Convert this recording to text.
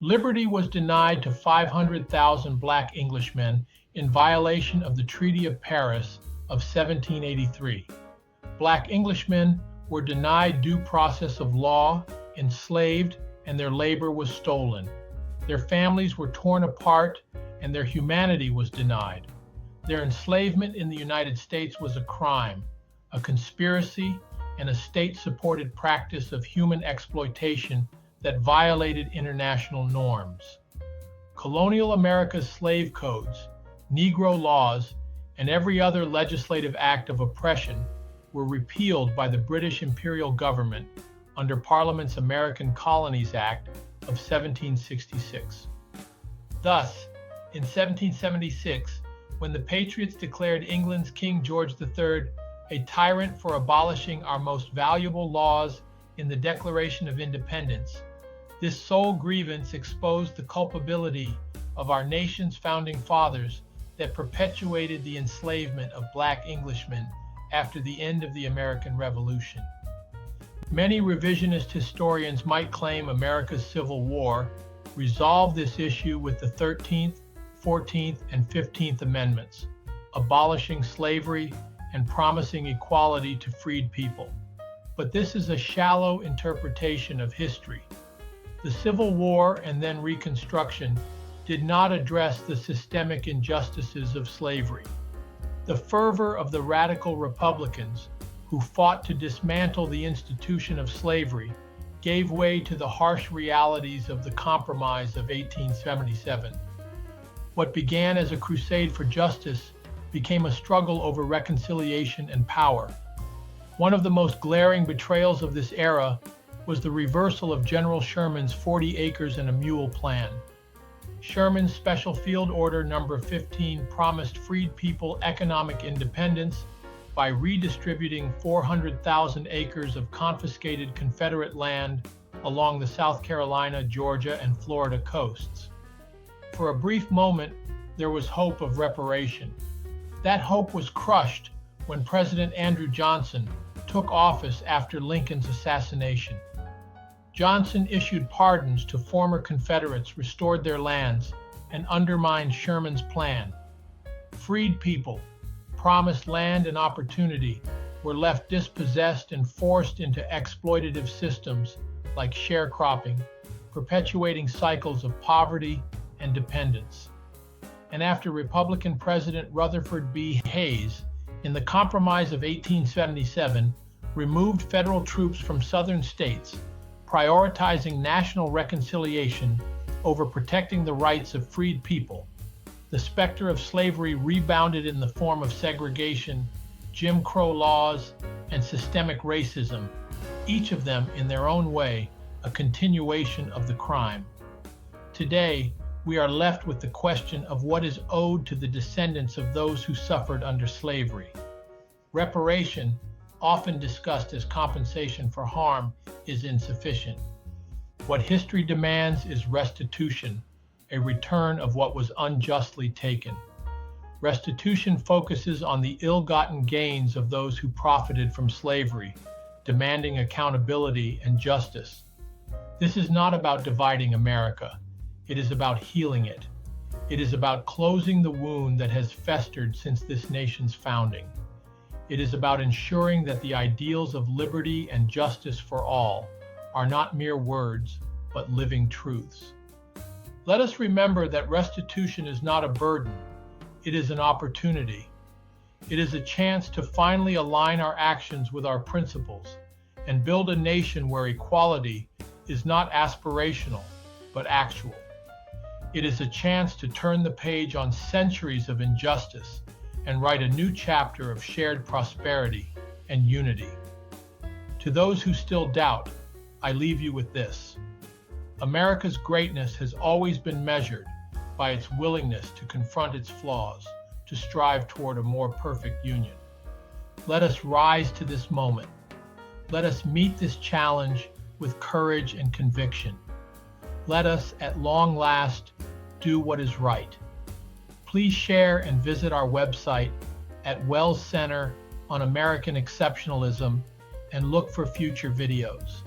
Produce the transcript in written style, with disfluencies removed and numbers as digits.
Liberty was denied to 500,000 Black Englishmen in violation of the Treaty of Paris of 1783. Black Englishmen were denied due process of law, enslaved, and their labor was stolen. Their families were torn apart, and their humanity was denied. Their enslavement in the United States was a crime, a conspiracy, and a state-supported practice of human exploitation that violated international norms. Colonial America's slave codes, Negro laws, and every other legislative act of oppression were repealed by the British imperial government under Parliament's American Colonies Act of 1766. Thus, in 1776, when the Patriots declared England's King George III a tyrant for abolishing our most valuable laws in the Declaration of Independence, this sole grievance exposed the culpability of our nation's founding fathers that perpetuated the enslavement of Black Englishmen after the end of the American Revolution. Many revisionist historians might claim America's Civil War resolved this issue with the 13th, 14th, and 15th Amendments, abolishing slavery and promising equality to freed people. But this is a shallow interpretation of history. The Civil War and then Reconstruction did not address the systemic injustices of slavery. The fervor of the radical Republicans who fought to dismantle the institution of slavery gave way to the harsh realities of the Compromise of 1877. What began as a crusade for justice became a struggle over reconciliation and power. One of the most glaring betrayals of this era was the reversal of General Sherman's 40 acres and a mule plan. Sherman's Special Field Order No. 15 promised freed people economic independence by redistributing 400,000 acres of confiscated Confederate land along the South Carolina, Georgia, and Florida coasts. For a brief moment, there was hope of reparation. That hope was crushed when President Andrew Johnson took office after Lincoln's assassination. Johnson issued pardons to former Confederates, restored their lands, and undermined Sherman's plan. Freed people, promised land and opportunity, were left dispossessed and forced into exploitative systems like sharecropping, perpetuating cycles of poverty and dependence. And after Republican President Rutherford B. Hayes, in the Compromise of 1877, removed federal troops from southern states, prioritizing national reconciliation over protecting the rights of freed people, the specter of slavery rebounded in the form of segregation, Jim Crow laws, and systemic racism, each of them in their own way a continuation of the crime. Today, we are left with the question of what is owed to the descendants of those who suffered under slavery. Reparation, often discussed as compensation for harm, is insufficient. What history demands is restitution, a return of what was unjustly taken. Restitution focuses on the ill-gotten gains of those who profited from slavery, demanding accountability and justice. This is not about dividing America. It is about healing it. It is about closing the wound that has festered since this nation's founding. It is about ensuring that the ideals of liberty and justice for all are not mere words, but living truths. Let us remember that restitution is not a burden. It is an opportunity. It is a chance to finally align our actions with our principles and build a nation where equality is not aspirational, but actual. It is a chance to turn the page on centuries of injustice and write a new chapter of shared prosperity and unity. To those who still doubt, I leave you with this. America's greatness has always been measured by its willingness to confront its flaws, to strive toward a more perfect union. Let us rise to this moment. Let us meet this challenge with courage and conviction. Let us, at long last, do what is right. Please share and visit our website at Wells Center on American Exceptionalism and look for future videos.